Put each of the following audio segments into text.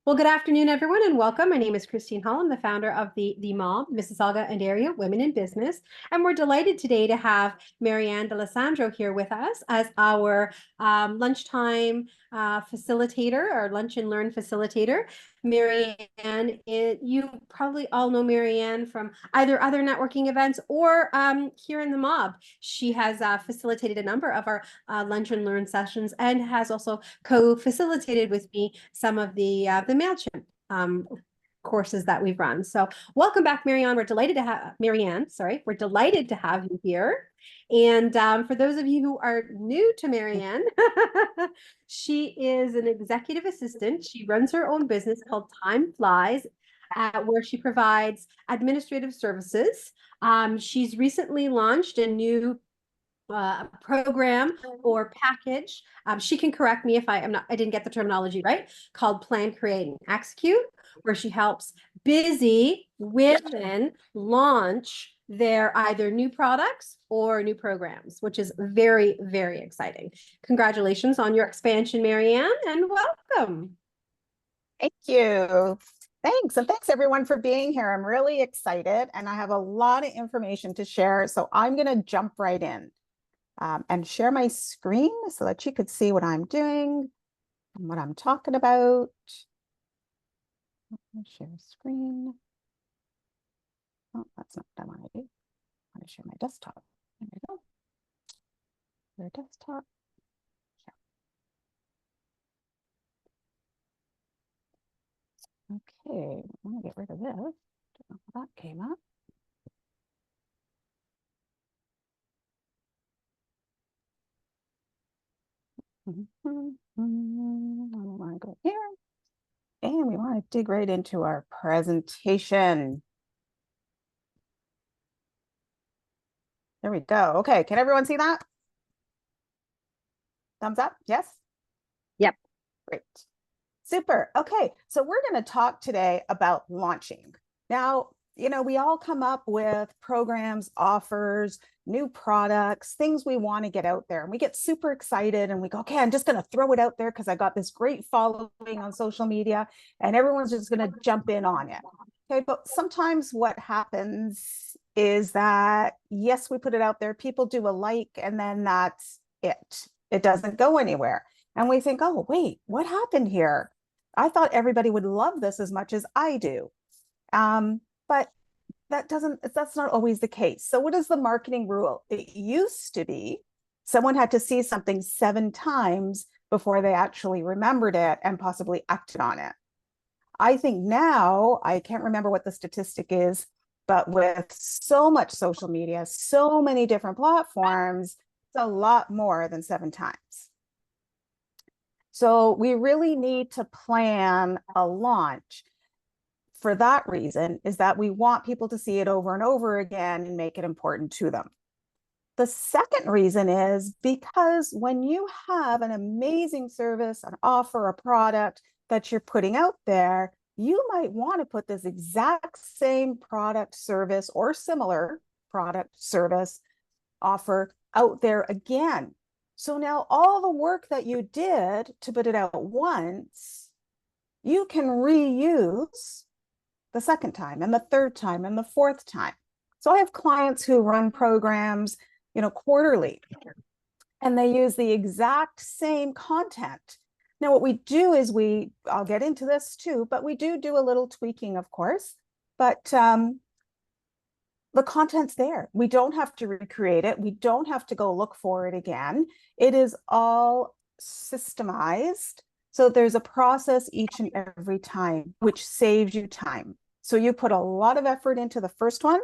Well, good afternoon, everyone, and welcome. My name is Christine Hull. I'm the founder of the MAWB, Mississauga and Area Women in Business. And we're delighted today to have Marianne D'Alessandro here with us as our lunchtime facilitator, or lunch and learn facilitator. Marianne, you probably all know Marianne from either other networking events or here in the MAWB. She has facilitated a number of our lunch and learn sessions and has also co-facilitated with me some of the MailChimp courses that we've run. So welcome back, Marianne. We're delighted to have Marianne. Sorry, we're delighted to have you here. And for those of you who are new to Marianne, she is an executive assistant. She runs her own business called TimeFlies, where she provides administrative services. She's recently launched a new program or package. She can correct me if I didn't get the terminology right, called Plan, Create, and Execute, where she helps busy women launch their either new products or new programs, which is very, very exciting. Congratulations on your expansion, Marianne, and welcome. Thank you. Thanks. And thanks everyone for being here. I'm really excited and I have a lot of information to share. So I'm going to jump right in and share my screen so that you could see what I'm doing and what I'm talking about. Share screen. Oh, that's not what I want to do. I want to share my desktop. There we go. Your desktop. Okay, I'm going to get rid of this. Don't know how that came up. I want to go here. And we want to dig right into our presentation. There we go. Okay, can everyone see that? Thumbs up? Yes? Yep. Great. Super. Okay, so we're going to talk today about launching. Now, you know, we all come up with programs, offers, new products, things we want to get out there. And we get super excited and we go, okay, I'm just going to throw it out there because I got this great following on social media and everyone's just going to jump in on it. Okay, but sometimes what happens is that, yes, we put it out there, people do a like, and then that's it. It doesn't go anywhere. And we think, oh, wait, what happened here? I thought everybody would love this as much as I do. But that's not always the case. So what is the marketing rule? It used to be someone had to see something 7 times before they actually remembered it and possibly acted on it. I think now, I can't remember what the statistic is, but with so much social media, so many different platforms, it's a lot more than 7 times. So we really need to plan a launch. For that reason is that we want people to see it over and over again and make it important to them. The second reason is because when you have an amazing service, an offer, a product that you're putting out there, you might want to put this exact same product, service, or similar product, service, offer out there again. So now all the work that you did to put it out once, you can reuse the second time and the third time and the fourth time. So I have clients who run programs, you know, quarterly, and they use the exact same content. Now, what we do is I'll get into this too, but we do a little tweaking, of course, but the content's there. We don't have to recreate it. We don't have to go look for it again. It is all systemized. So there's a process each and every time, which saves you time. So you put a lot of effort into the first one,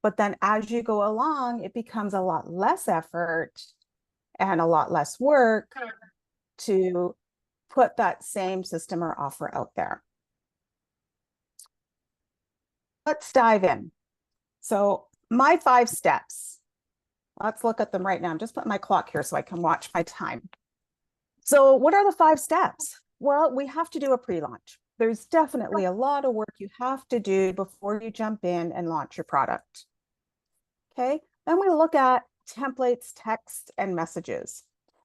but then as you go along, it becomes a lot less effort and a lot less work to put that same system or offer out there. Let's dive in. So my 5 steps, let's look at them right now. I'm just putting my clock here so I can watch my time. So what are the 5 steps? Well, we have to do a pre-launch. There's definitely a lot of work you have to do before you jump in and launch your product. Okay, then we look at templates, text, and messages.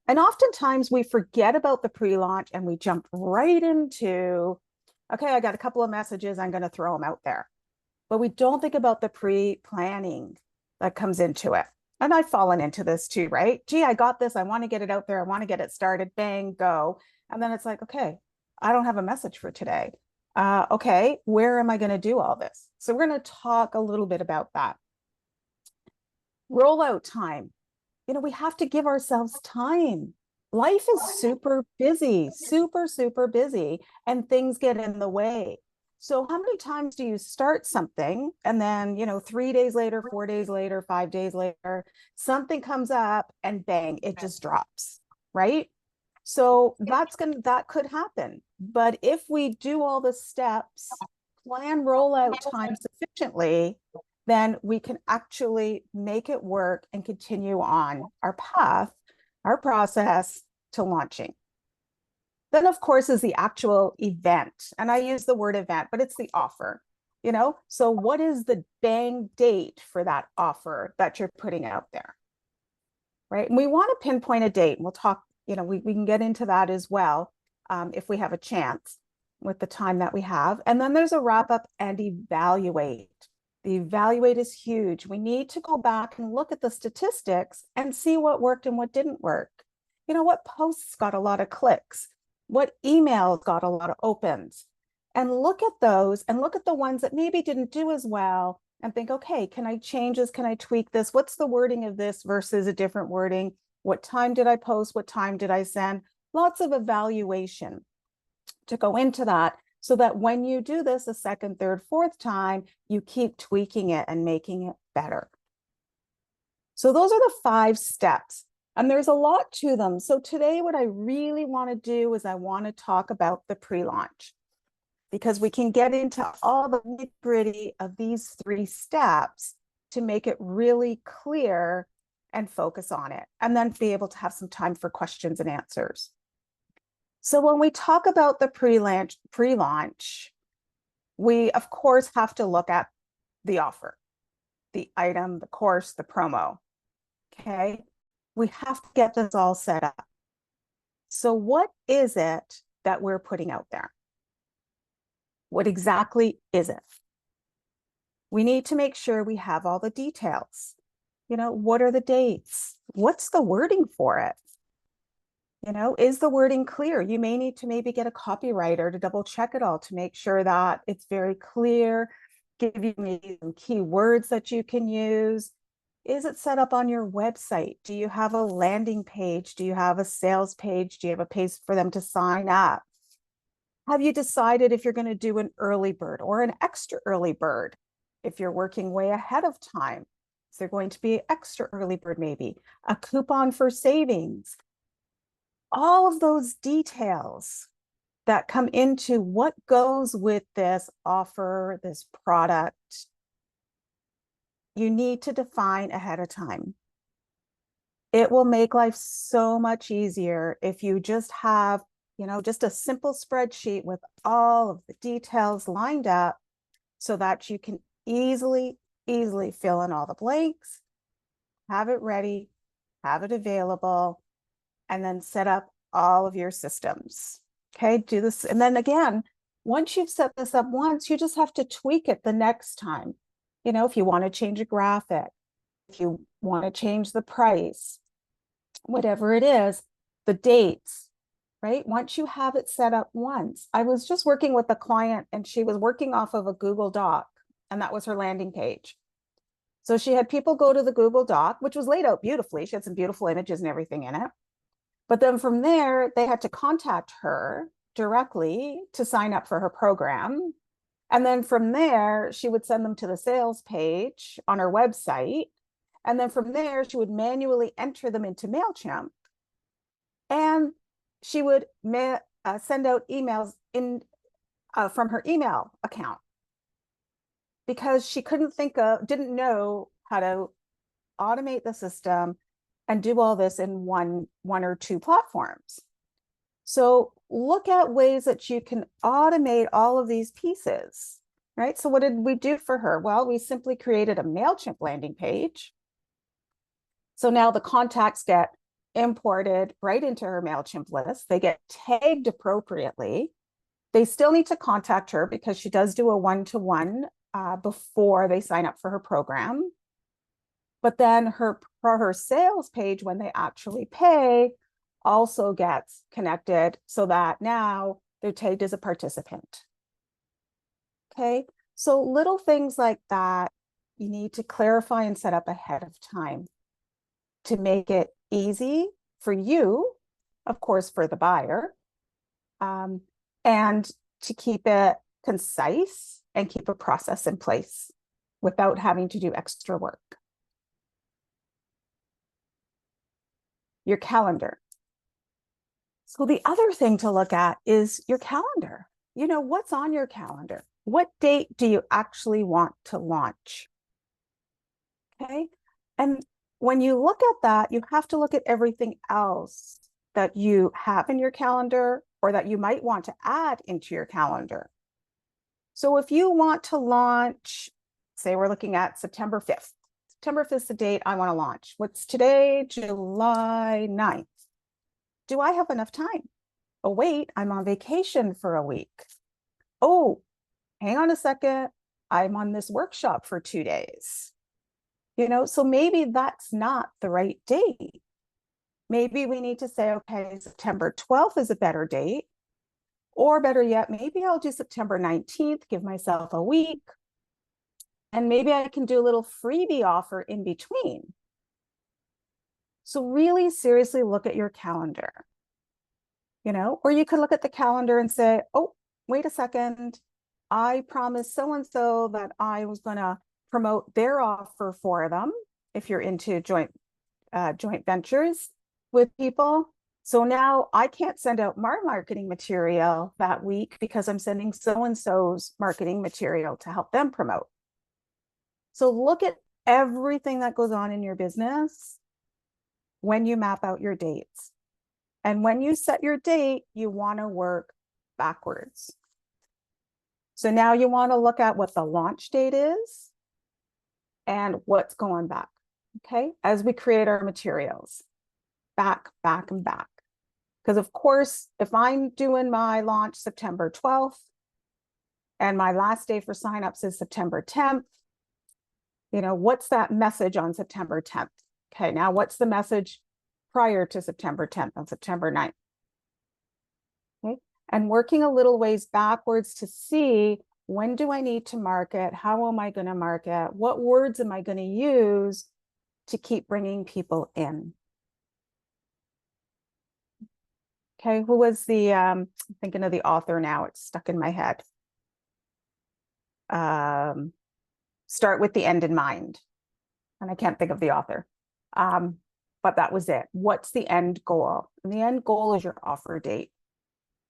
And oftentimes we forget about the pre-launch and we jump right into Okay, I got a couple of messages, I'm going to throw them out there. But we don't think about the pre-planning that comes into it. And I've fallen into this too, right? Gee, I got this. I want to get it out there. I want to get it started. Bang, go. And then it's like, okay, I don't have a message for today. Okay, where am I going to do all this? So we're going to talk a little bit about that. Rollout time. We have to give ourselves time. Life is super busy, super busy, and things get in the way. So how many times do you start something and then, 3 days later, 4 days later, 5 days later, something comes up and bang, it just drops, right? So that could happen. But if we do all the steps, plan rollout time sufficiently, then we can actually make it work and continue on our path, our process to launching. Then, of course, is the actual event. And I use the word event, but it's the offer, So what is the bang date for that offer that you're putting out there, right? And we want to pinpoint a date. And we'll talk, we can get into that as well if we have a chance with the time that we have. And then there's a wrap up and evaluate. The evaluate is huge. We need to go back and look at the statistics and see what worked and what didn't work. What posts got a lot of clicks, what emails got a lot of opens, and look at those and look at the ones that maybe didn't do as well and think, okay, can I change this? Can I tweak this? What's the wording of this versus a different wording? What time did I post? What time did I send? Lots of evaluation to go into that, so that when you do this a second, third, fourth time, you keep tweaking it and making it better. So those are the 5 steps, and there's a lot to them. So today, what I really want to do is I want to talk about the pre-launch, because we can get into all the nitty-gritty of these 3 steps to make it really clear and focus on it, and then be able to have some time for questions and answers. So when we talk about the pre-launch, we of course have to look at the offer, the item, the course, the promo. Okay, we have to get this all set up. So what is it that we're putting out there? What exactly is it? We need to make sure we have all the details. What are the dates? What's the wording for it? Is the wording clear? You may need to maybe get a copywriter to double check it all to make sure that it's very clear, give you maybe some keywords that you can use. Is it set up on your website? Do you have a landing page? Do you have a sales page? Do you have a page for them to sign up? Have you decided if you're going to do an early bird or an extra early bird? If you're working way ahead of time, is there going to be extra early bird, maybe a coupon for savings? All of those details that come into what goes with this offer, this product, you need to define ahead of time. It will make life so much easier if you just have, just a simple spreadsheet with all of the details lined up, so that you can easily fill in all the blanks, have it ready, have it available, and then set up all of your systems. Okay, do this. And then again, once you've set this up once, you just have to tweak it the next time. If you want to change a graphic, if you want to change the price, whatever it is, the dates, right? Once you have it set up once. I was just working with a client and she was working off of a Google Doc, and that was her landing page. So she had people go to the Google Doc, which was laid out beautifully. She had some beautiful images and everything in it. But then from there, they had to contact her directly to sign up for her program. And then from there, she would send them to the sales page on her website. And then from there, she would manually enter them into MailChimp. And she would send out emails from her email account, because she didn't know how to automate the system and do all this in one or 2 platforms. So look at ways that you can automate all of these pieces, right? So what did we do for her? Well, we simply created a MailChimp landing page. So now the contacts get imported right into her MailChimp list. They get tagged appropriately. They still need to contact her because she does do a one-to-one before they sign up for her program. But then for her sales page, when they actually pay, also gets connected so that now they're tagged as a participant. Okay, so little things like that, you need to clarify and set up ahead of time to make it easy for you, of course, for the buyer, and to keep it concise and keep a process in place without having to do extra work. Your calendar. So the other thing to look at is your calendar. You know, what's on your calendar? What date do you actually want to launch? Okay. And when you look at that, you have to look at everything else that you have in your calendar or that you might want to add into your calendar. So if you want to launch, say we're looking at September 5th. September 5th is the date I want to launch. What's today? July 9th. Do I have enough time? Oh, wait, I'm on vacation for a week. Oh, hang on a second. I'm on this workshop for 2 days. You know, so maybe that's not the right date. Maybe we need to say, okay, September 12th is a better date. Or better yet, maybe I'll do September 19th, give myself a week. And maybe I can do a little freebie offer in between. So really seriously look at your calendar, you know, or you could look at the calendar and say, oh, wait a second. I promised so-and-so that I was going to promote their offer for them if you're into joint ventures with people. So now I can't send out my marketing material that week because I'm sending so-and-so's marketing material to help them promote. So look at everything that goes on in your business when you map out your dates. And when you set your date, you want to work backwards. So now you want to look at what the launch date is and what's going back, okay? As we create our materials, back, and back. Because of course, if I'm doing my launch September 12th and my last day for signups is September 10th, you know, what's that message on September 10th? Okay, now what's the message prior to September 10th on September 9th? Okay, and working a little ways backwards to see when do I need to market? How am I going to market? What words am I going to use to keep bringing people in? Okay, who was the, I'm thinking of the author now, it's stuck in my head. Start with the end in mind. And I can't think of the author. But that was it. What's the end goal? And the end goal is your offer date.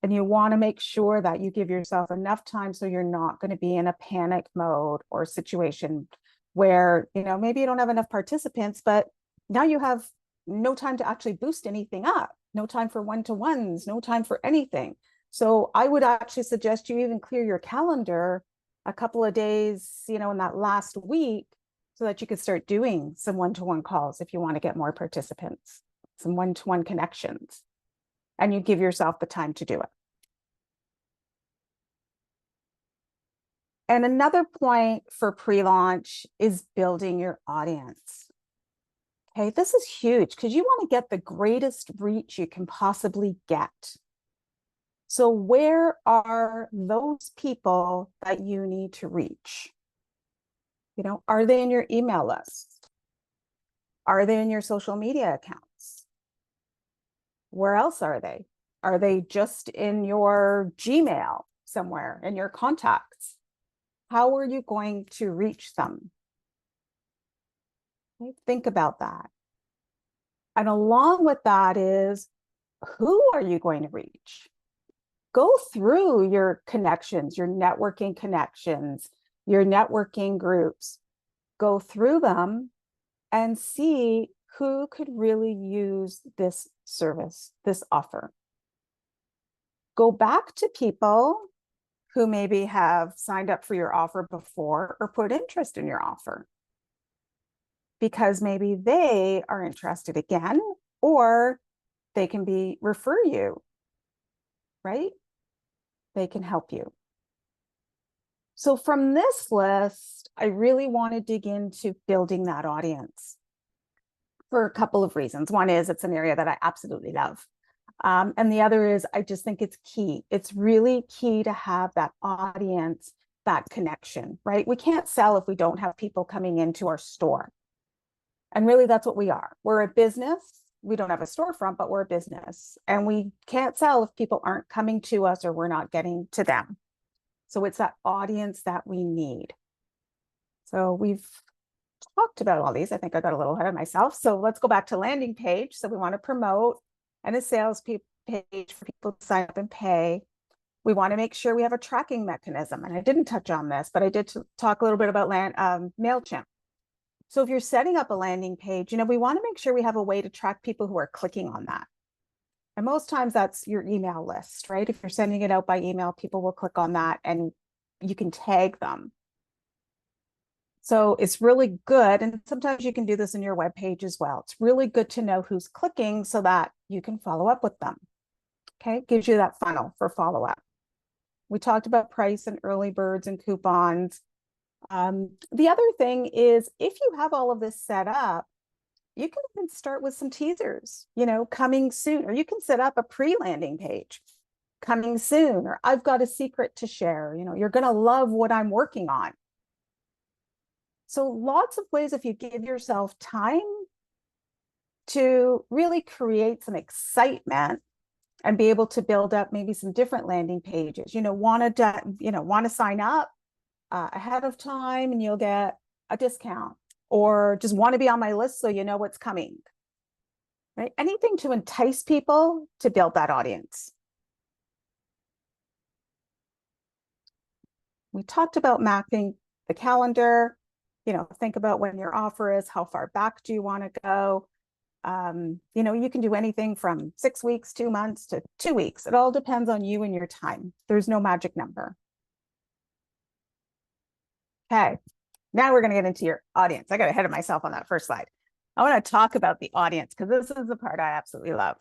And you want to make sure that you give yourself enough time so you're not going to be in a panic mode or situation where, you know, maybe you don't have enough participants, but now you have no time to actually boost anything up, no time for one-to-ones, no time for anything. So I would actually suggest you even clear your calendar a couple of days, you know, in that last week so that you could start doing some one-to-one calls if you want to get more participants, some one-to-one connections. And you give yourself the time to do it. And another point for pre-launch is building your audience. Okay, this is huge because you want to get the greatest reach you can possibly get. So where are those people that you need to reach? You know, are they in your email list? Are they in your social media accounts? Where else are they? Are they just in your Gmail somewhere, in your contacts? How are you going to reach them? Okay, think about that. And along with that is, who are you going to reach? Go through your connections, your networking connections, your networking groups. Go through them and see who could really use this service, this offer. Go back to people who maybe have signed up for your offer before or put interest in your offer, because maybe they are interested again, or they can refer you, right? they can help you. So from this list, I really want to dig into building that audience for a couple of reasons. One is it's an area that I absolutely love. And the other is I just think it's key. It's really key to have that audience, that connection, right? We can't sell if we don't have people coming into our store. And really that's what we are. We're a business. We don't have a storefront, but we're a business. And we can't sell if people aren't coming to us or we're not getting to them. So it's that audience that we need. So we've talked about all these. I think I got a little ahead of myself. So let's go back to landing page. So we want to promote and a sales page for people to sign up and pay. We want to make sure we have a tracking mechanism. And I didn't touch on this, but I did talk a little bit about MailChimp. So if you're setting up a landing page, we want to make sure we have a way to track people who are clicking on that. And most times that's your email list, right? If you're sending it out by email, people will click on that and you can tag them. So it's really good. And sometimes you can do this in your web page as well. It's really good to know who's clicking so that you can follow up with them. Okay, gives you that funnel for follow-up. We talked about price and early birds and coupons. The other thing is if you have all of this set up, you can even start with some teasers, coming soon, or you can set up a pre-landing page, coming soon, or I've got a secret to share, you're going to love what I'm working on. So lots of ways if you give yourself time to really create some excitement and be able to build up maybe some different landing pages, want to sign up ahead of time and you'll get a discount, or just want to be on my list so you know what's coming, right? Anything to entice people to build that audience. We talked about mapping the calendar, think about when your offer is, how far back do you want to go? You can do anything from 6 weeks, 2 months to 2 weeks. It all depends on you and your time. There's no magic number. Okay, now we're going to get into your audience. I got ahead of myself on that first slide. I want to talk about the audience because this is the part I absolutely love.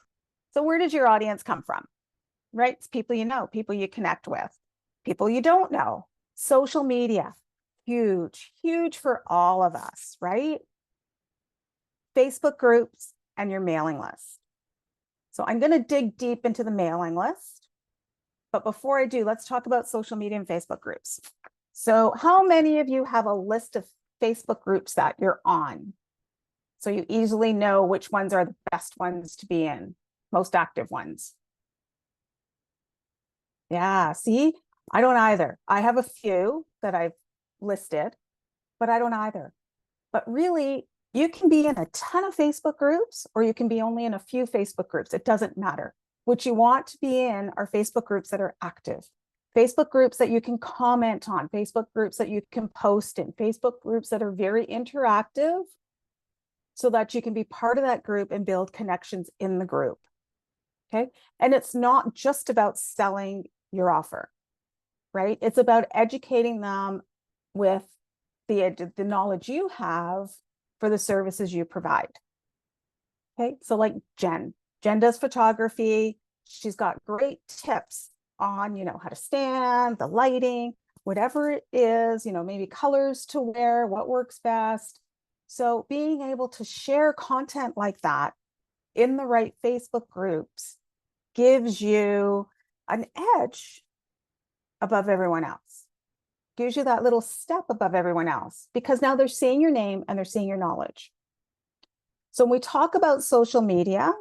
So where does your audience come from? Right? It's people you know, people you connect with, people you don't know. Social media, huge, huge for all of us, right? Facebook groups and your mailing list. So I'm going to dig deep into the mailing list. But before I do, let's talk about social media and Facebook groups. So how many of you have a list of Facebook groups that you're on? So you easily know which ones are the best ones to be in, most active ones. Yeah, see, I don't either. I have a few that I've listed, but I don't either. But really, you can be in a ton of Facebook groups or you can be only in a few Facebook groups. It doesn't matter. What you want to be in are Facebook groups that are active. Facebook groups that you can comment on, Facebook groups that you can post in, Facebook groups that are very interactive so that you can be part of that group and build connections in the group. Okay. And it's not just about selling your offer, right? It's about educating them with the knowledge you have for the services you provide. Okay. So like Jen does photography. She's got great tips on, how to stand, the lighting, whatever it is, maybe colors to wear, what works best. So being able to share content like that in the right Facebook groups gives you an edge above everyone else, gives you that little step above everyone else, because now they're seeing your name and they're seeing your knowledge. So when we talk about social media,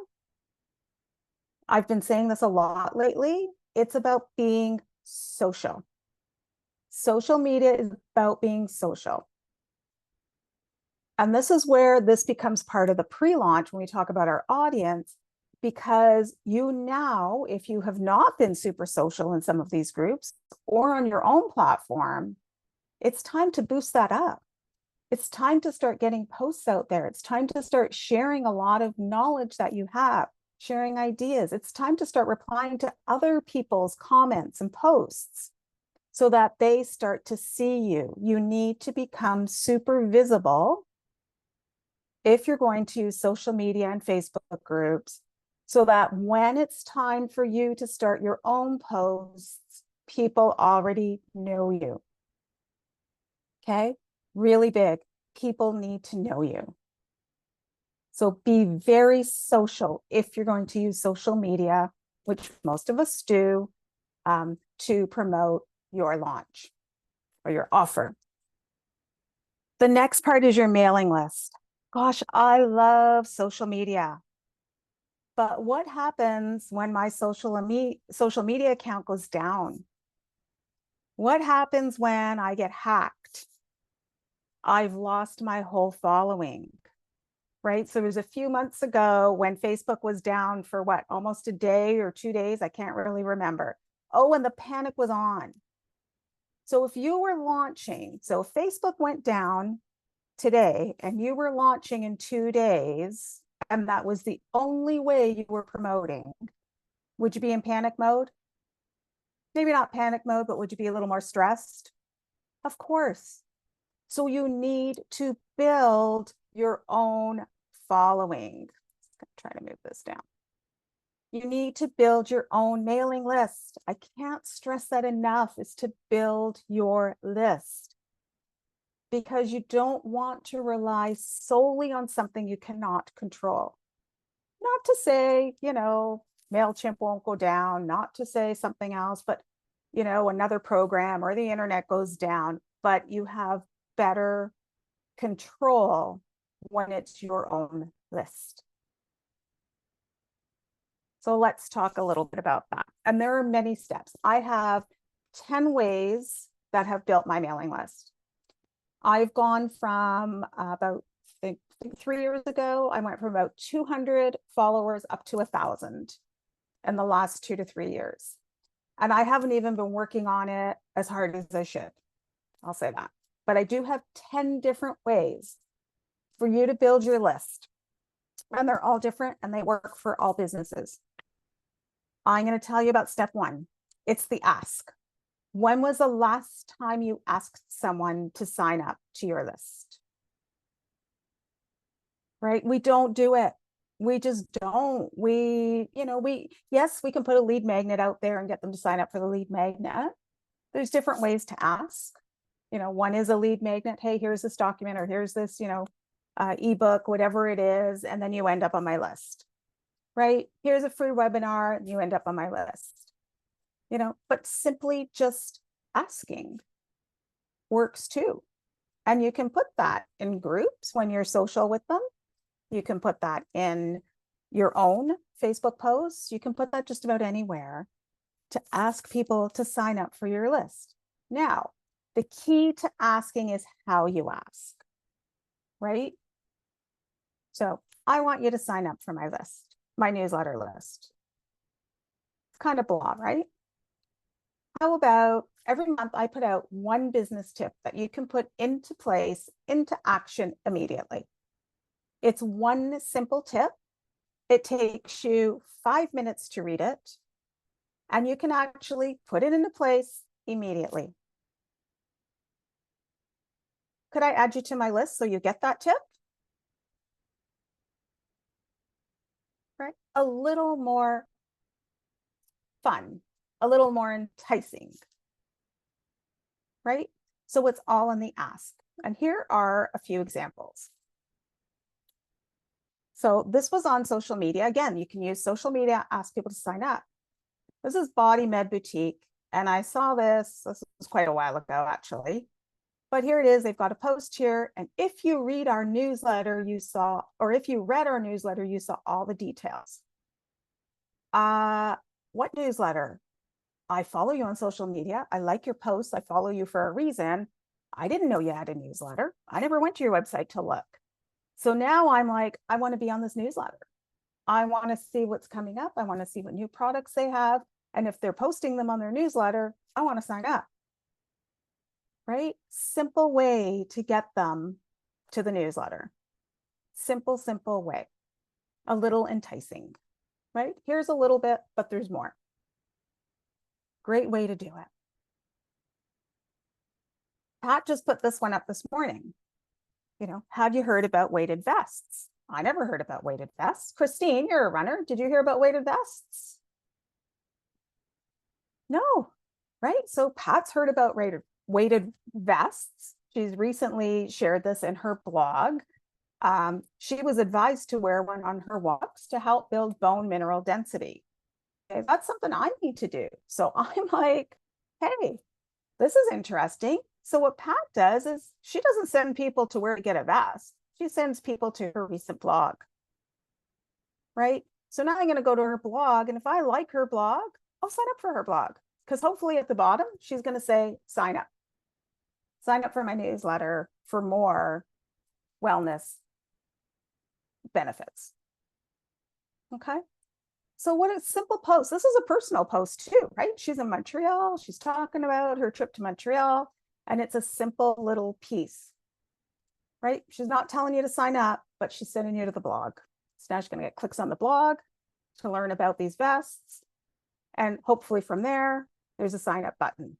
I've been saying this a lot lately, it's about being social. Social media is about being social. And this is where this becomes part of the pre-launch when we talk about our audience, because you now, if you have not been super social in some of these groups or on your own platform, it's time to boost that up. It's time to start getting posts out there. It's time to start sharing a lot of knowledge that you have, sharing ideas. It's time to start replying to other people's comments and posts so that they start to see you. You need to become super visible if you're going to use social media and Facebook groups, so that when it's time for you to start your own posts, people already know you. Okay, really big. People need to know you. So be very social if you're going to use social media, which most of us do, to promote your launch or your offer. The next part is your mailing list. Gosh, I love social media. But what happens when my social media account goes down? What happens when I get hacked? I've lost my whole following, right? So it was a few months ago when Facebook was down for what, almost a day or 2 days? I can't really remember. Oh, and the panic was on. So if you were launching, so if Facebook went down today and you were launching in 2 days, and that was the only way you were promoting, would you be in panic mode? Maybe not panic mode, but would you be a little more stressed? Of course. So you need to build your own following. I'm trying to move this down. You need to build your own mailing list. I can't stress that enough, is to build your list, because you don't want to rely solely on something you cannot control. Not to say, MailChimp won't go down, not to say something else, but, another program or the internet goes down, but you have better control when it's your own list. So let's talk a little bit about that. And there are many steps. I have 10 ways that have built my mailing list. I've gone from about, I think 3 years ago, I went from about 200 followers up to 1,000 in the last 2 to 3 years. And I haven't even been working on it as hard as I should. I'll say that. But I do have 10 different ways for you to build your list. And they're all different and they work for all businesses. I'm going to tell you about step 1. It's the ask. When was the last time you asked someone to sign up to your list? Right? We don't do it. We just don't. Yes, we can put a lead magnet out there and get them to sign up for the lead magnet. There's different ways to ask. One is a lead magnet. Hey, here's this document, or here's this, ebook, whatever it is. And then you end up on my list, right? Here's a free webinar, and you end up on my list. But simply just asking works too. And you can put that in groups when you're social with them. You can put that in your own Facebook posts. You can put that just about anywhere to ask people to sign up for your list. Now, the key to asking is how you ask, right? So I want you to sign up for my list, my newsletter list. It's kind of blah, right? How about every month I put out one business tip that you can put into place, into action immediately. It's one simple tip. It takes you 5 minutes to read it, and you can actually put it into place immediately. Could I add you to my list so you get that tip? Right? A little more fun, a little more enticing, right? So it's all in the ask. And here are a few examples. So this was on social media. Again, you can use social media, ask people to sign up. This is Body Med Boutique. And I saw this was quite a while ago, actually. But here it is. They've got a post here. And if you read our newsletter, if you read our newsletter, you saw all the details. What newsletter? I follow you on social media. I like your posts. I follow you for a reason. I didn't know you had a newsletter. I never went to your website to look. So now I'm like, I want to be on this newsletter. I want to see what's coming up. I want to see what new products they have. And if they're posting them on their newsletter, I want to sign up. Right? Simple way to get them to the newsletter. Simple way. A little enticing, right? Here's a little bit, but there's more. Great way to do it. Pat just put this one up this morning. Have you heard about weighted vests? I never heard about weighted vests. Christine, you're a runner. Did you hear about weighted vests? No. right? So Pat's heard about weighted vests. She's recently shared this in her blog. She was advised to wear one on her walks to help build bone mineral density. Okay, that's something I need to do. So I'm like, hey, this is interesting. So what Pat does is she doesn't send people to where to get a vest. She sends people to her recent blog, right? So now I'm going to go to her blog. And if I like her blog, I'll sign up for her blog, because hopefully at the bottom, she's going to say, sign up for my newsletter for more wellness benefits. Okay. So what a simple post. This is a personal post too, right? She's in Montreal. She's talking about her trip to Montreal, and it's a simple little piece, right? She's not telling you to sign up, but she's sending you to the blog. So now she's going to get clicks on the blog to learn about these vests. And hopefully from there, there's a sign up button.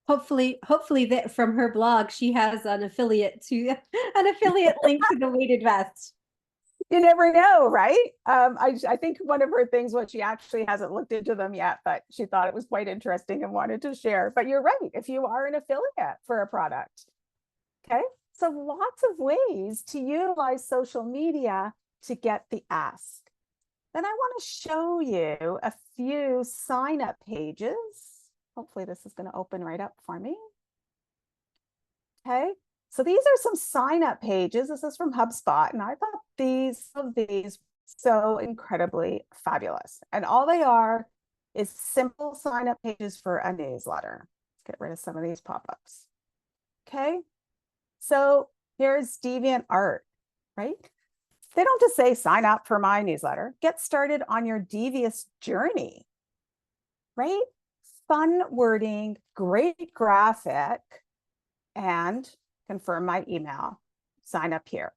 Hopefully that from her blog, she has an affiliate link to the weighted vest. You never know, right? I think one of her things was she actually hasn't looked into them yet, but she thought it was quite interesting and wanted to share. But you're right, if you are an affiliate for a product. Okay, so lots of ways to utilize social media to get the ask. Then I want to show you a few sign up pages. Hopefully this is going to open right up for me. Okay, so these are some sign up pages. This is from HubSpot, and I thought these so incredibly fabulous. And all they are is simple sign up pages for a newsletter. Let's get rid of some of these pop-ups. Okay, so here's DeviantArt, right? They don't just say sign up for my newsletter. Get started on your devious journey, right? Fun wording, great graphic, and confirm my email. Sign up here.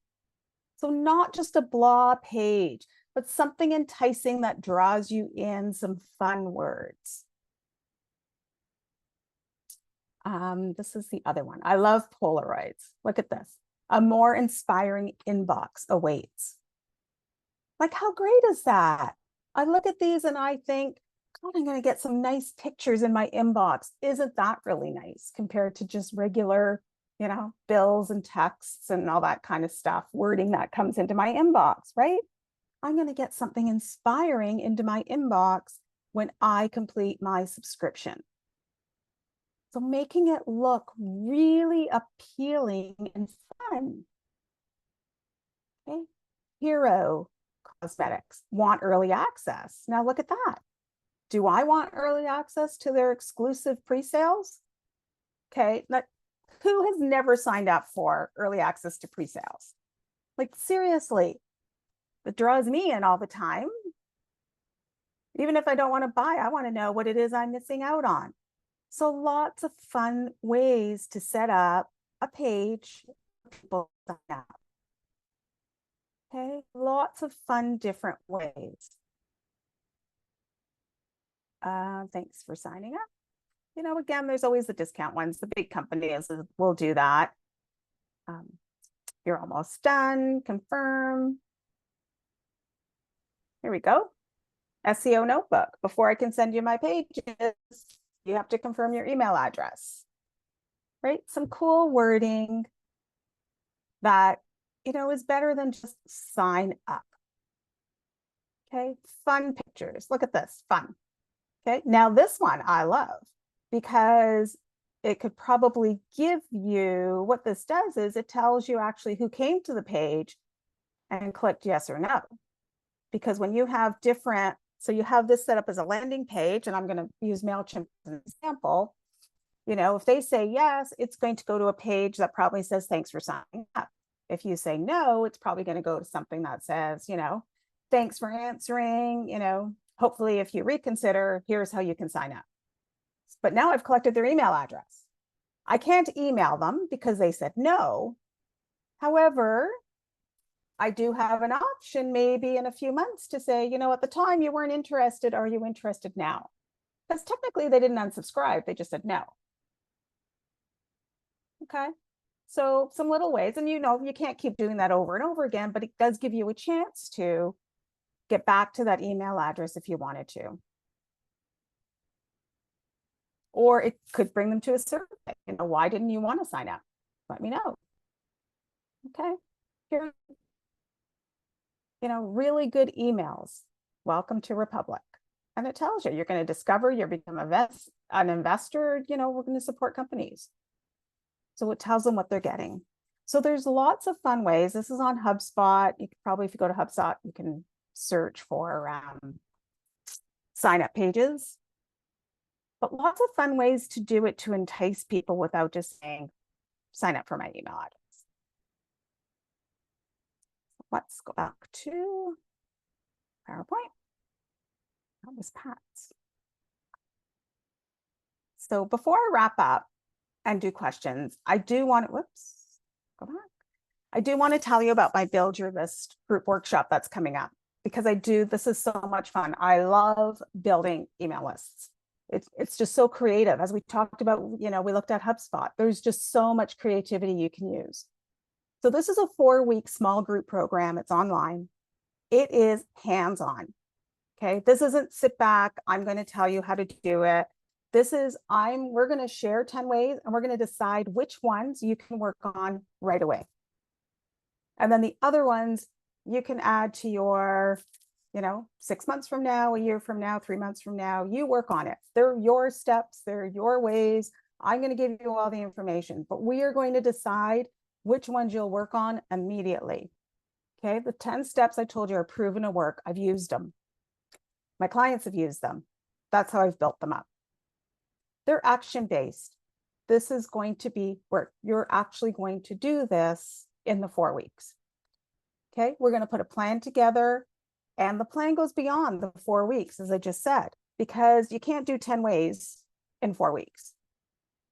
So not just a blah page, but something enticing that draws you in, some fun words. This is the other one. I love Polaroids. Look at this. A more inspiring inbox awaits. Like, how great is that? I look at these and I think, God, I'm going to get some nice pictures in my inbox. Isn't that really nice compared to just regular, bills and texts and all that kind of stuff, wording that comes into my inbox, right? I'm going to get something inspiring into my inbox when I complete my subscription. So making it look really appealing and fun. Okay. Hero Cosmetics want early access. Now look at that. Do I want early access to their exclusive pre-sales? Okay, who has never signed up for early access to pre-sales? Like, seriously, it draws me in all the time. Even if I don't want to buy, I want to know what it is I'm missing out on. So lots of fun ways to set up a page for people to sign up. Okay, lots of fun different ways. Thanks for signing up. Again, there's always the discount ones. The big companies will do that. You're almost done. Confirm. Here we go. SEO notebook. Before I can send you my pages, you have to confirm your email address. Right? Some cool wording that, is better than just sign up. Okay. Fun pictures. Look at this. Fun. Okay. Now this one I love, because it could probably give you, what this does is it tells you actually who came to the page and clicked yes or no. Because when you have different, so you have this set up as a landing page, and I'm going to use MailChimp as an example. If they say yes, it's going to go to a page that probably says, thanks for signing up. If you say no, it's probably going to go to something that says, thanks for answering, hopefully if you reconsider, here's how you can sign up. But now I've collected their email address. I can't email them because they said no. However, I do have an option maybe in a few months to say, at the time you weren't interested, are you interested now? Because technically they didn't unsubscribe, they just said no. Okay, so some little ways, and you can't keep doing that over and over again, but it does give you a chance to get back to that email address if you wanted to. or it could bring them to a survey. You know, why didn't you want to sign up? Let me know. Okay. Here, you know, really good emails. Welcome to Republic. And it tells you, you're going to discover, you're become an investor, you know, we're going to support companies. So it tells them what they're getting. So there's lots of fun ways. This is on HubSpot. You could probably, if you go to HubSpot, you can search for sign up pages, but lots of fun ways to do it to entice people without just saying, sign up for my email address. Let's go back to PowerPoint. That was Pat's. So before I wrap up and do questions, I do want to, go back. I do want to tell you about my Build Your List group workshop that's coming up, because this is so much fun. I love building email lists. It's just so creative. As we talked about, you know, we looked at HubSpot. There's just so much creativity you can use. So this is a 4-week small group program. It's online. It is hands-on. Okay. This isn't sit back, I'm going to tell you how to do it. This is, we're going to share 10 ways and we're going to decide which ones you can work on right away. And then the other ones you can add to your, you know, 6 months from now, a year from now, 3 months from now, you work on it. They're your steps, they're your ways. I'm going to give you all the information, but we are going to decide which ones you'll work on immediately. Okay. The 10 steps I told you are proven to work. I've used them. My clients have used them. That's how I've built them up. They're action-based. This is going to be work. You're actually going to do this in the 4 weeks. Okay, we're going to put a plan together, and the plan goes beyond the 4 weeks, as I just said, because you can't do 10 ways in 4 weeks.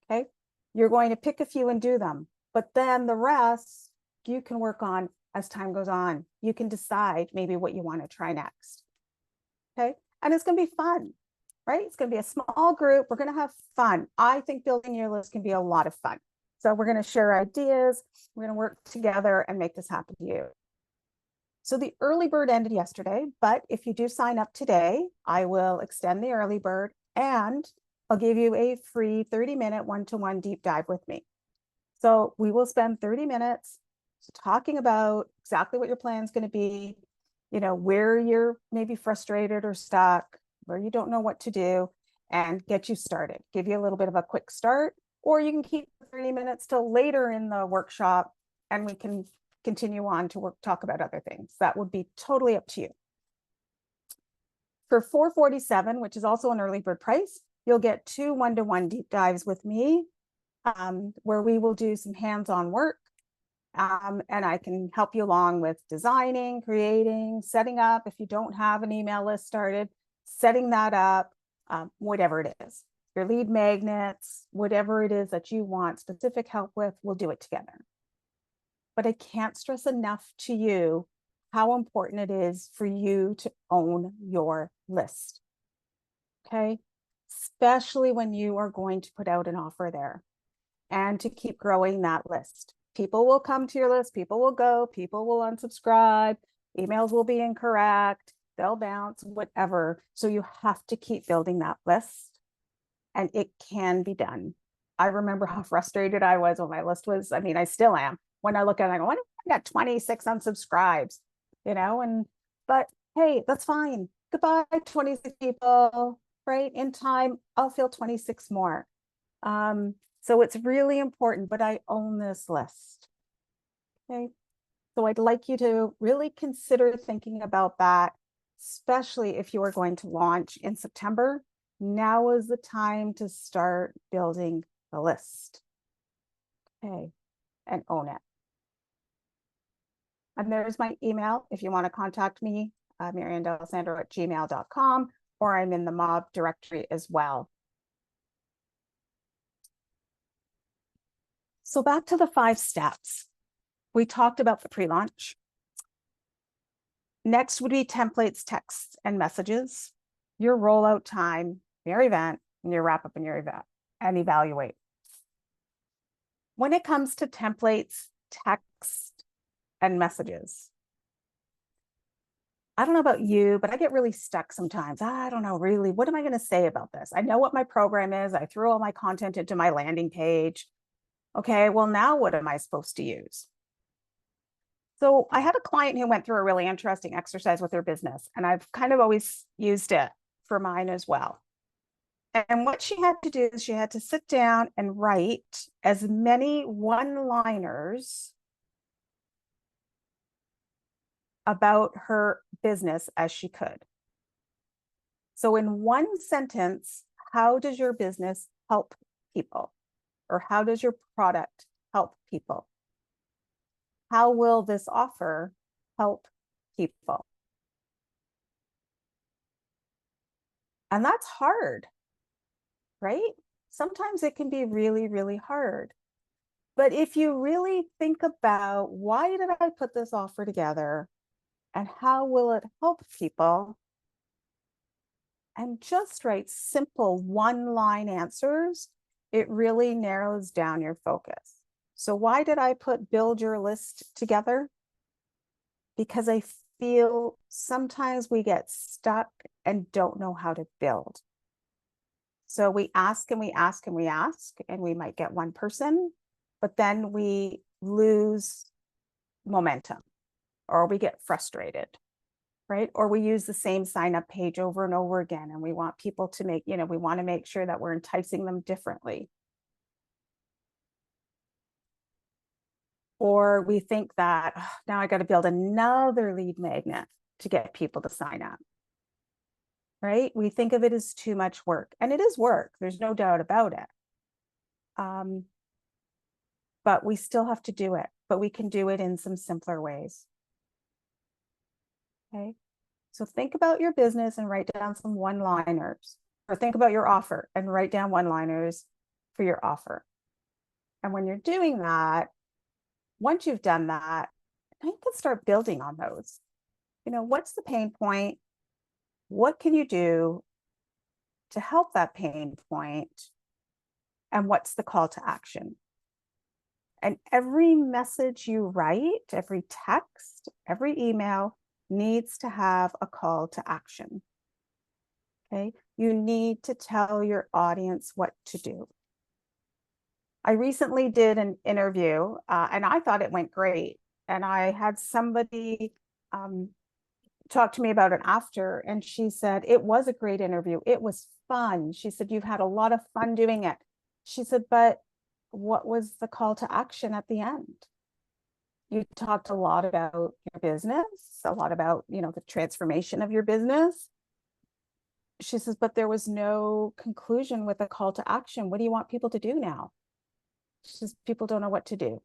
Okay, you're going to pick a few and do them, but then the rest you can work on as time goes on. You can decide maybe what you want to try next. Okay, and it's going to be fun, right? It's going to be a small group. We're going to have fun. I think building your list can be a lot of fun. So we're going to share ideas. We're going to work together and make this happen to you. So the early bird ended yesterday, but if you do sign up today, I will extend the early bird and I'll give you a free 30-minute one-to-one deep dive with me. So we will spend 30 minutes talking about exactly what your plan is going to be, you know, where you're maybe frustrated or stuck, where you don't know what to do, and get you started. Give you a little bit of a quick start, or you can keep 30 minutes till later in the workshop and we can continue on to talk about other things. That would be totally up to you. For $447, which is also an early bird price, you'll get 2 one-to-one deep dives with me, where we will do some hands-on work. And I can help you along with designing, creating, setting up. If you don't have an email list started, setting that up, whatever it is, your lead magnets, whatever it is that you want specific help with, we'll do it together. But I can't stress enough to you how important it is for you to own your list. Okay, especially when you are going to put out an offer there, and to keep growing that list. People will come to your list, people will go, people will unsubscribe, emails will be incorrect, they'll bounce, whatever. So you have to keep building that list, and it can be done. I remember how frustrated I was when my list was, I mean, I still am. When I look at it, I go, I got 26 unsubscribes, you know, but hey, that's fine. Goodbye, 26 people, right? In time, I'll feel 26 more. So it's really important, but I own this list. Okay. So I'd like you to really consider thinking about that, especially if you are going to launch in September. Now is the time to start building the list. Okay. And own it. And there's my email if you want to contact me, Marianne D'Alessandro at gmail.com, or I'm in the MAWB directory as well. So back to the 5 steps. We talked about the pre-launch. Next would be templates, texts, and messages, your rollout time, your event, and your wrap up and your event, and evaluate. When it comes to templates, text, and messages, I don't know about you, but I get really stuck sometimes. I don't know really, what am I going to say about this? I know what my program is. I threw all my content into my landing page. Okay, well, now what am I supposed to use? So I had a client who went through a really interesting exercise with their business, and I've kind of always used it for mine as well. And what she had to do is she had to sit down and write as many one-liners about her business as she could. So in one sentence, how does your business help people? Or how does your product help people? How will this offer help people? And that's hard, right? Sometimes it can be really, really hard. But if you really think about, why did I put this offer together and how will it help people? And just write simple one-line answers, it really narrows down your focus. So why did I put build your list together? Because I feel sometimes we get stuck and don't know how to build. So we ask and we ask and we ask, and we might get one person, but then we lose momentum or we get frustrated, right? Or we use the same sign up page over and over again, and we want people to make, we want to make sure that we're enticing them differently. Or we think that, oh, now I got to build another lead magnet to get people to sign up, right? We think of it as too much work, and it is work. There's no doubt about it. But we still have to do it, but we can do it in some simpler ways. Okay. So think about your business and write down some one-liners, or think about your offer and write down one-liners for your offer. And when you're doing that, once you've done that, now you can start building on those. What's the pain point? What can you do to help that pain point? And what's the call to action? And every message you write, every text, every email needs to have a call to action. Okay, you need to tell your audience what to do. I recently did an interview and I thought it went great. And I had somebody talk to me about it after, and she said, it was a great interview. It was fun. She said, you've had a lot of fun doing it. She said, but what was the call to action at the end? You talked a lot about your business, a lot about, the transformation of your business. She says, but there was no conclusion with a call to action. What do you want people to do now? She says, people don't know what to do.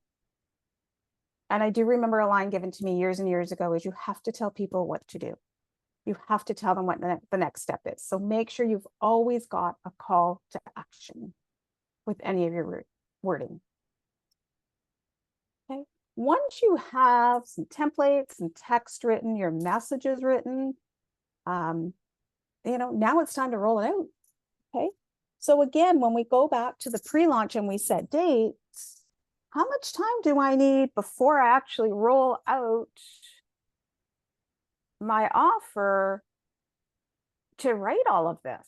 And I do remember a line given to me years and years ago is, you have to tell people what to do. You have to tell them what the next step is. So make sure you've always got a call to action with any of your wording. Okay. Once you have some templates and text written, your messages written, now it's time to roll it out. Okay. So again, when we go back to the pre-launch and we set dates, how much time do I need before I actually roll out my offer to write all of this?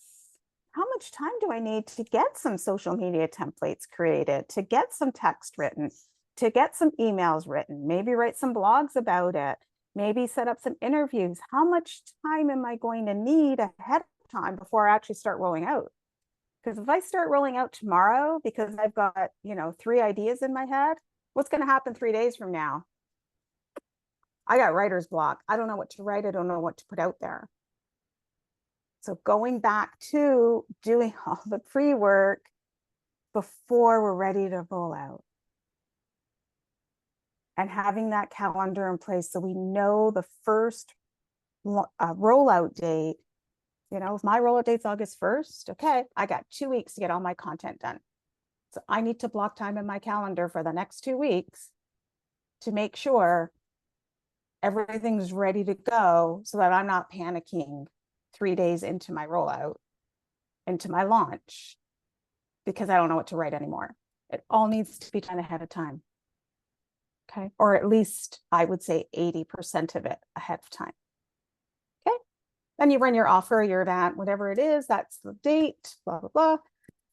How much time do I need to get some social media templates created, to get some text written, to get some emails written, maybe write some blogs about it, maybe set up some interviews? How much time am I going to need ahead of time before I actually start rolling out? Because if I start rolling out tomorrow because I've got, 3 ideas in my head, what's going to happen 3 days from now? I got writer's block. I don't know what to write. I don't know what to put out there. So going back to doing all the pre-work before we're ready to roll out. And having that calendar in place so we know the first rollout date. If my rollout date's August 1st, okay, I got 2 weeks to get all my content done. So I need to block time in my calendar for the next 2 weeks to make sure everything's ready to go so that I'm not panicking 3 days into my rollout, into my launch, because I don't know what to write anymore. It all needs to be done ahead of time. Okay. Or at least I would say 80% of it ahead of time. Then you run your offer, your event, whatever it is, that's the date, blah, blah, blah.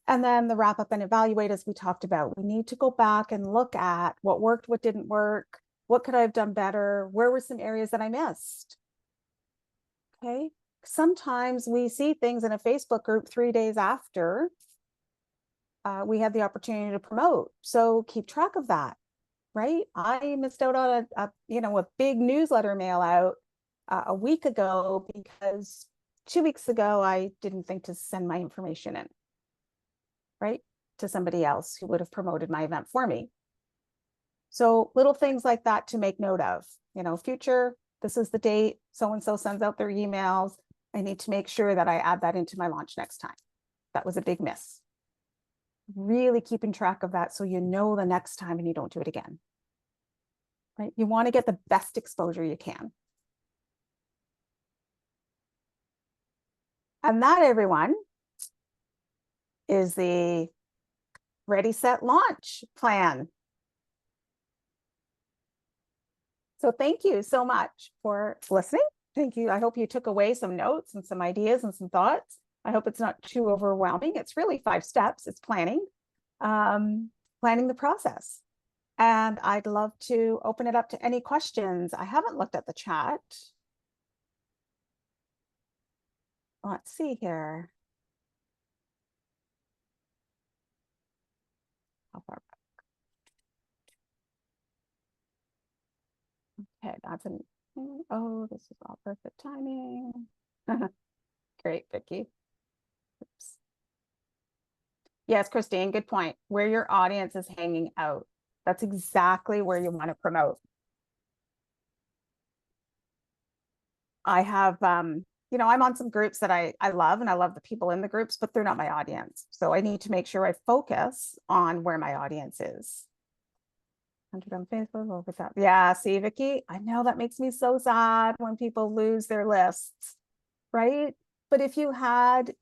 And then the wrap up and evaluate, as we talked about. We need to go back and look at what worked, what didn't work, what could I have done better, where were some areas that I missed. Okay. Sometimes we see things in a Facebook group 3 days after we had the opportunity to promote. So keep track of that, right? I missed out on a big newsletter mail out a week ago because 2 weeks ago I didn't think to send my information in, right, to somebody else who would have promoted my event for me. So little things like that to make note of, future, this is the date, so-and-so sends out their emails. I need to make sure that I add that into my launch next time. That was a big miss. Really keeping track of that so you know the next time and you don't do it again, right? You want to get the best exposure you can. And that, everyone, is the Ready, Set, Launch plan. So thank you so much for listening. Thank you. I hope you took away some notes and some ideas and some thoughts. I hope it's not too overwhelming. It's really 5 steps. It's planning the process. And I'd love to open it up to any questions. I haven't looked at the chat. Let's see here. How far back? Okay, that's oh, this is all perfect timing. Great, Vicki. Oops. Yes, Christine, good point. Where your audience is hanging out. That's exactly where you want to promote. I have, I'm on some groups that I love, and I love the people in the groups, but they're not my audience. So I need to make sure I focus on where my audience is. 100 on Facebook, over that. Yeah, see, Vicki, I know that makes me so sad when people lose their lists, right? But if you had,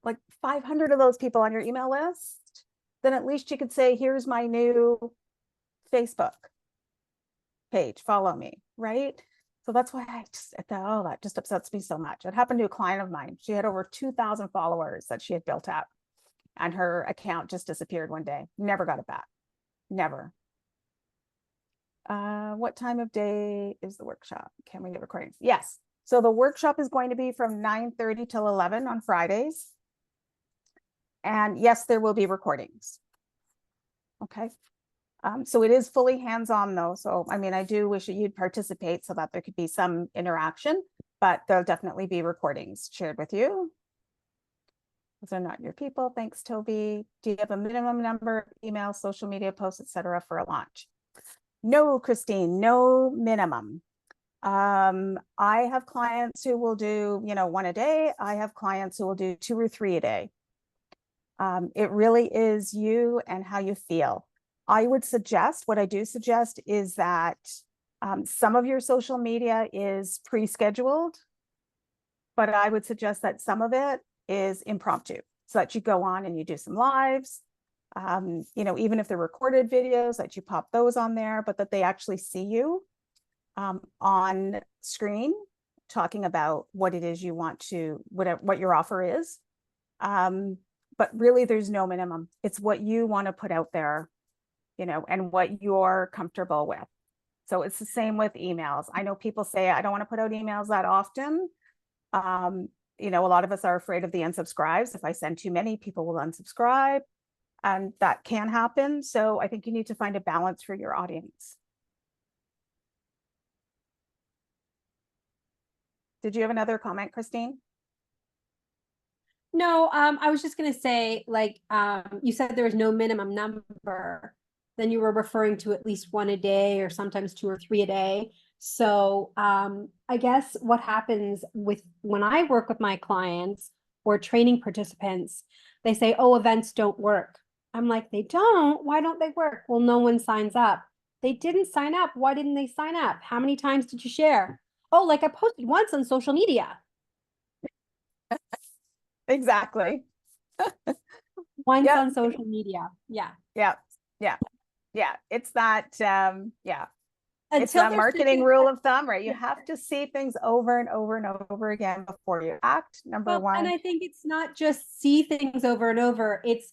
like 500 of those people on your email list, then at least you could say, here's my new Facebook page, follow me, right? So that's why that just upsets me so much. It happened to a client of mine. She had over 2,000 followers that she had built up, and her account just disappeared one day. Never got it back. Never. What time of day is the workshop? Can we get recordings? Yes. So the workshop is going to be from 9:30 till 11 on Fridays. And yes, there will be recordings. Okay. So it is fully hands-on though. So, I do wish that you'd participate so that there could be some interaction, but there'll definitely be recordings shared with you. Those are not your people. Thanks, Toby. Do you have a minimum number of emails, social media posts, etc. for a launch? No, Christine, no minimum. I have clients who will do, 1 a day. I have clients who will do 2 or 3 a day. It really is you and how you feel. What I do suggest is that some of your social media is pre-scheduled, but I would suggest that some of it is impromptu, so that you go on and you do some lives, even if they're recorded videos, that you pop those on there, but that they actually see you on screen talking about what it is you want to, what your offer is. But really there's no minimum. It's what you want to put out there, and what you're comfortable with. So it's the same with emails. I know people say, I don't want to put out emails that often. A lot of us are afraid of the unsubscribes. If I send too many, people will unsubscribe, and that can happen. So I think you need to find a balance for your audience. Did you have another comment, Christine? No, I was just going to say, you said there was no minimum number. Then you were referring to at least 1 a day, or sometimes 2 or 3 a day. So I guess what happens when I work with my clients or training participants, they say, oh, events don't work. I'm like, they don't? Why don't they work? Well, no one signs up. They didn't sign up. Why didn't they sign up? How many times did you share? Oh, I posted once on social media. Exactly. Once on social media. Yeah. Yeah. It's that, yeah. It's until that they're sick marketing of rule of thumb, right? You yeah. have to see things over and over and over again before you act. Number Well, and one. I think it's not just see things over and over. It's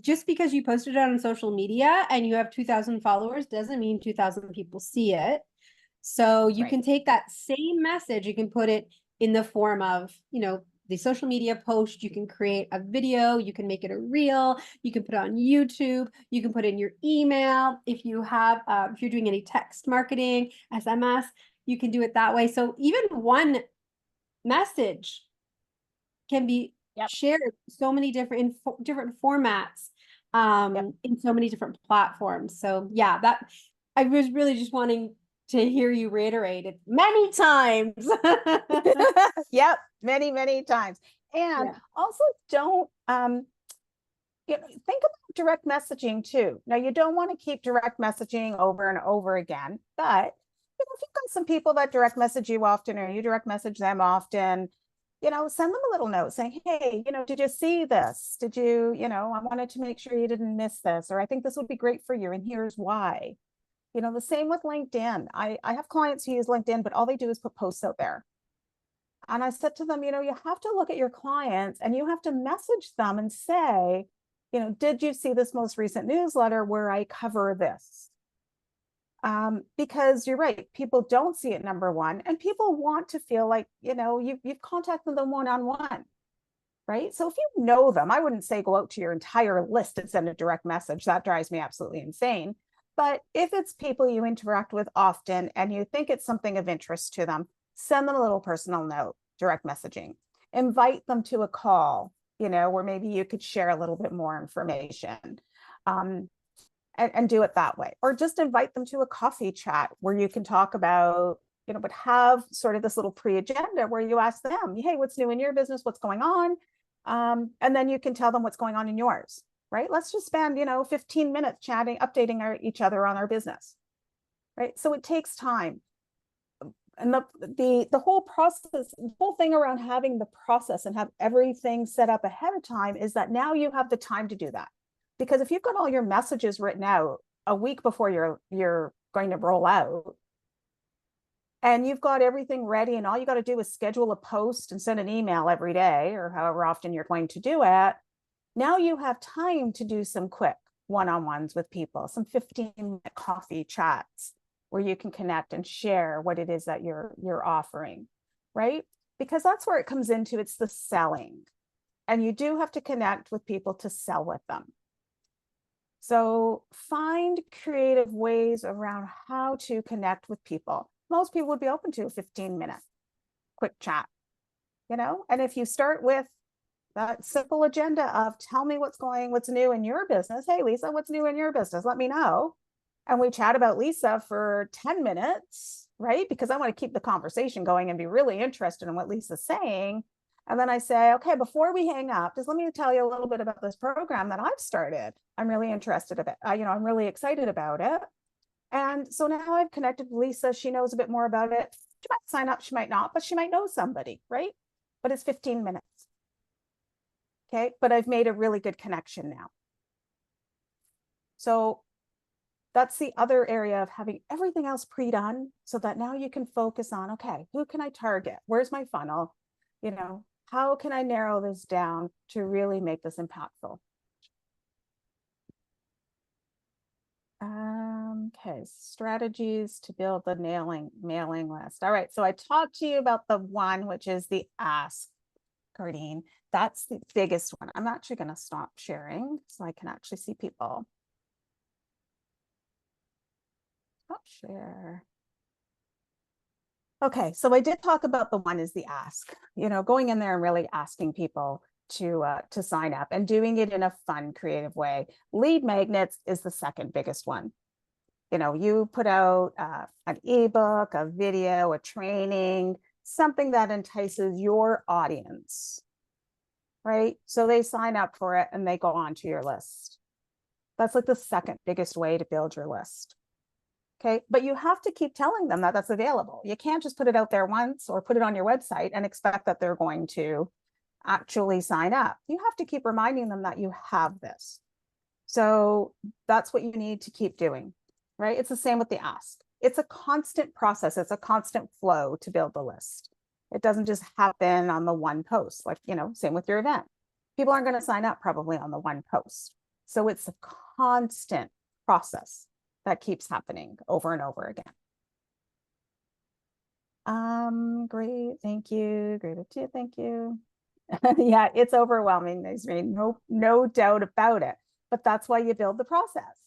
just because you posted it on social media and you have 2,000 followers doesn't mean 2,000 people see it. So That's you right. can take that same message, you can put it in the form of, the social media post, you can create a video, you can make it a reel, you can put it on YouTube, you can put it in your email. If you have, if you're doing any text marketing, SMS, you can do it that way. So even one message can be Yep. shared so many different different formats Yep. in so many different platforms. So yeah, that I was really just wanting to hear you reiterate it many times. Yep. Many, many times. And Yeah. also don't think about direct messaging too. Now you don't want to keep direct messaging over and over again, but if you've got some people that direct message you often or you direct message them often, send them a little note saying, hey, did you see this? Did you, I wanted to make sure you didn't miss this, or I think this would be great for you and here's why. The same with LinkedIn. I have clients who use LinkedIn, but all they do is put posts out there. And I said to them, you have to look at your clients and you have to message them and say, did you see this most recent newsletter where I cover this? Because you're right, people don't see it, number one, and people want to feel like, you've contacted them one-on-one, right? So if you know them, I wouldn't say go out to your entire list and send a direct message. That drives me absolutely insane. But if it's people you interact with often and you think it's something of interest to them, send them a little personal note, direct messaging. Invite them to a call, where maybe you could share a little bit more information. And do it that way. Or just invite them to a coffee chat where you can talk about, but have sort of this little pre-agenda where you ask them, hey, what's new in your business? What's going on? And then you can tell them what's going on in yours, right? Let's just spend, 15 minutes chatting, updating each other on our business, right? So it takes time. And the whole process, the whole thing around having the process and have everything set up ahead of time is that now you have the time to do that. Because if you've got all your messages written out a week before you're going to roll out, and you've got everything ready, and all you got to do is schedule a post and send an email every day, or however often you're going to do it, now you have time to do some quick one-on-ones with people, some 15-minute coffee chats where you can connect and share what it is that you're offering, right? Because that's where it comes into, it's the selling. And you do have to connect with people to sell with them. So find creative ways around how to connect with people. Most people would be open to a 15-minute quick chat, and if you start with that simple agenda of tell me what's new in your business. Hey, Lisa, what's new in your business? Let me know. And we chat about Lisa for 10 minutes, right? Because I want to keep the conversation going and be really interested in what Lisa's saying. And then I say, okay, before we hang up, just let me tell you a little bit about this program that I've started. I'm really interested in it. I'm really excited about it. And so now I've connected with Lisa. She knows a bit more about it. She might sign up, she might not, but she might know somebody, right? But it's 15 minutes. Okay, but I've made a really good connection now. So that's the other area of having everything else pre-done so that now you can focus on, okay, who can I target? Where's my funnel? How can I narrow this down to really make this impactful? Okay, strategies to build the mailing list. All right, so I talked to you about the one, which is the ask, Gardine. That's the biggest one. I'm actually going to stop sharing so I can actually see people. Stop share. Okay, so I did talk about the one is the ask, going in there and really asking people to sign up and doing it in a fun, creative way. Lead magnets is the second biggest one. You put out an ebook, a video, a training, something that entices your audience, right? So they sign up for it and they go onto your list. That's like the second biggest way to build your list. Okay, but you have to keep telling them that that's available. You can't just put it out there once or put it on your website and expect that they're going to actually sign up. You have to keep reminding them that you have this. So that's what you need to keep doing, right? It's the same with the ask. it's a constant process. It's a constant flow to build the list. It doesn't just happen on the one post, like, you know, same with your event. People aren't going to sign up probably on the one post. So it's a constant process that keeps happening over and over again. Great, thank you. Great, too, thank you. Yeah, it's overwhelming, Nazreen, no doubt about it. But that's why you build the process,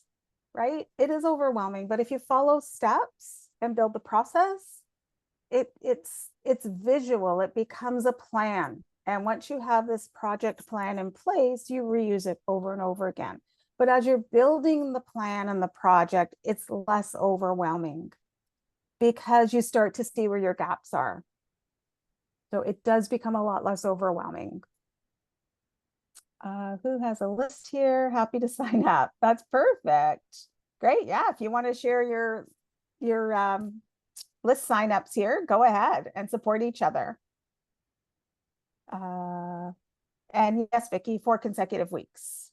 right? It is overwhelming, but if you follow steps and build the process, it's visual. It becomes a plan. And once you have this project plan in place, you reuse it over and over again. But as you're building the plan and the project, it's less overwhelming because you start to see where your gaps are. So it does become a lot less overwhelming. Who has a list here? Happy to sign up. That's perfect. Great. Yeah. If you want to share your list signups here, go ahead and support each other. And yes, Vicki, 4 consecutive weeks.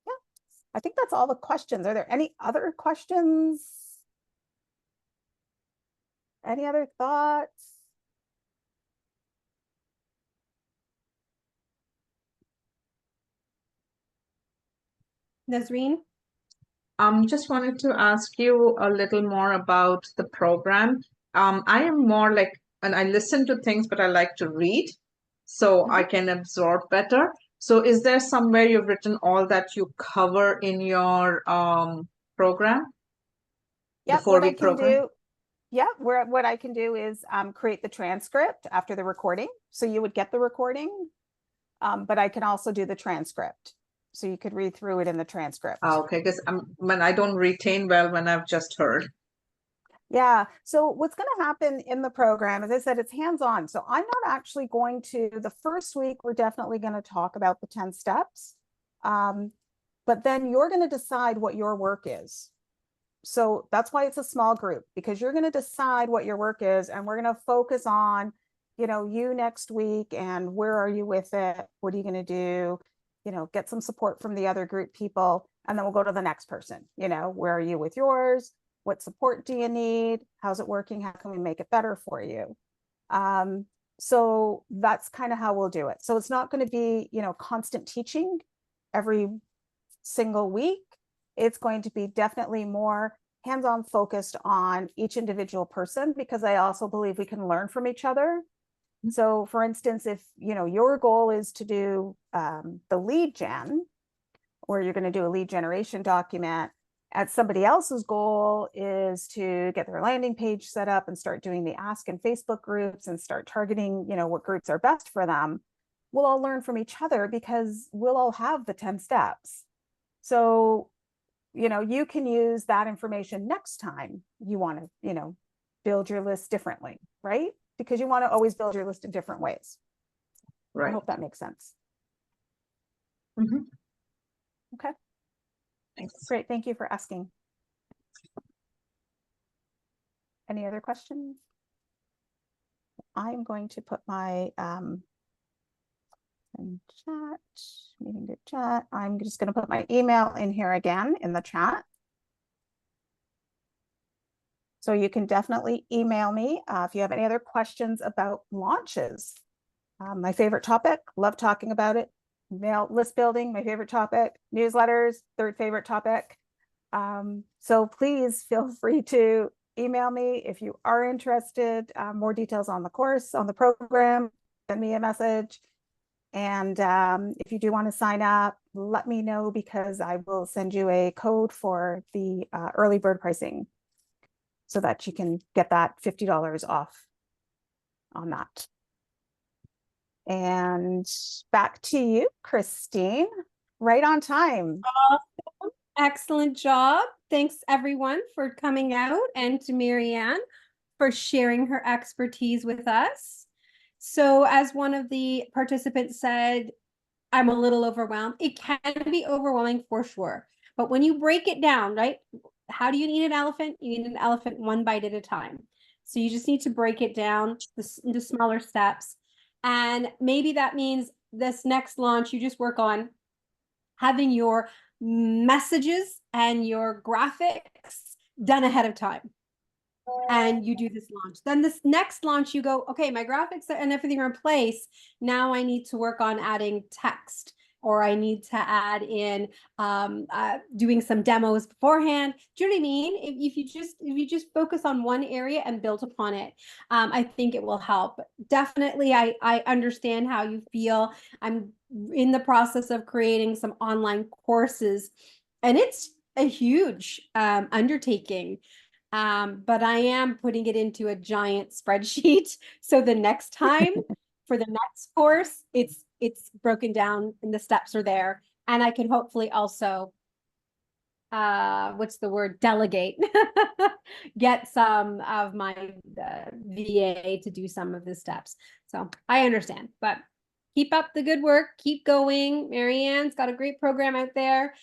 Yeah, I think that's all the questions. Are there any other questions? Any other thoughts? Nazreen? Just wanted to ask you a little more about the program. I am more like, and I listen to things, but I like to read so I can absorb better. So is there somewhere you've written all that you cover in your program? Yeah, The 4-week program? What I can do is create the transcript after the recording. So you would get the recording, but I can also do the transcript. So you could read through it in the transcript. Okay, because when I don't retain well when I've just heard. Yeah. So what's going to happen in the program, as I said, it's hands-on. So I'm not actually going to, the first week, we're definitely going to talk about the 10 steps. But then you're going to decide what your work is. So that's why it's a small group, because you're going to decide what your work is, and we're going to focus on, you know, you next week and where are you with it? What are you going to do? You know, get some support from the other group people, and then we'll go to the next person. You know, where are you with yours? What support do you need? How's it working? How can we make it better for you? So that's kind of how we'll do it. So it's not going to be, you know, constant teaching every single week. It's going to be definitely more hands-on focused on each individual person, because I also believe we can learn from each other. So for instance, if, you know, your goal is to do the lead gen, or you're going to do a lead generation document, and somebody else's goal is to get their landing page set up and start doing the ask in Facebook groups and start targeting, you know, what groups are best for them, we'll all learn from each other because we'll all have the 10 steps. So, you know, you can use that information next time you want to, you know, build your list differently, right? Because you want to always build your list in different ways. Right. I hope that makes sense. Okay. Thanks. Great. Thank you for asking. Any other questions? I'm going to put my in chat, meeting to chat. I'm just going to put my email in here again in the chat. So you can definitely email me if you have any other questions about launches. My favorite topic, love talking about it. Mail list building, my favorite topic. Newsletters, third favorite topic. So please feel free to email me if you are interested. More details on the course, on the program, send me a message. And if you do want to sign up, let me know, because I will send you a code for the early bird pricing, so that you can get that $50 off on that. And back to you, Christine, right on time. Awesome. Excellent job. Thanks everyone for coming out, and to Marianne for sharing her expertise with us. So as one of the participants said, I'm a little overwhelmed. It can be overwhelming for sure. But when you break it down, right? How do you eat an elephant? You eat an elephant one bite at a time. So you just need to break it down into smaller steps. And maybe that means this next launch, you just work on having your messages and your graphics done ahead of time. And you do this launch. Then this next launch, you go, okay, my graphics and everything are in place. Now I need to work on adding text, or I need to add in doing some demos beforehand. Do you know what I mean? If you just focus on one area and build upon it, I think it will help. Definitely, I understand how you feel. I'm in the process of creating some online courses, and it's a huge undertaking. But I am putting it into a giant spreadsheet. So the next time for the next course, it's broken down and the steps are there. And I can hopefully also, what's the word? Delegate, get some of my VA to do some of the steps. So I understand, but keep up the good work. Keep going. Marianne's got a great program out there.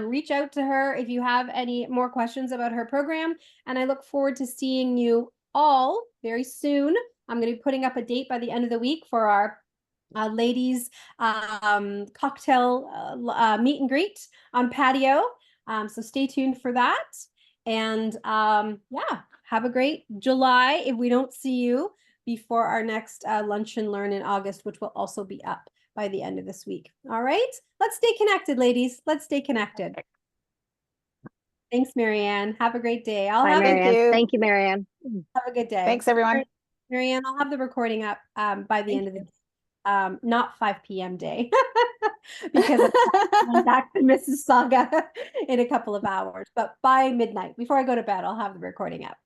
Reach out to her if you have any more questions about her program. And I look forward to seeing you all very soon. I'm going to be putting up a date by the end of the week for our ladies cocktail meet and greet on patio. So stay tuned for that. And yeah, have a great July if we don't see you before our next Lunch and Learn in August, which will also be up by the end of this week. All right, let's stay connected, ladies. Let's stay connected. Thanks, Marianne. Have a great day. Bye, Marianne. Thank you, Marianne. Have a good day. Thanks, everyone. Marianne, I'll have the recording up by the end of the day. Not 5 p.m. day because I'm back to Mississauga in a couple of hours, but by midnight, before I go to bed, I'll have the recording up.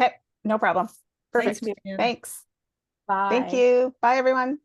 Okay, no problem. Perfect. Thanks, Marianne. Thanks. Bye. Thank you. Bye, everyone.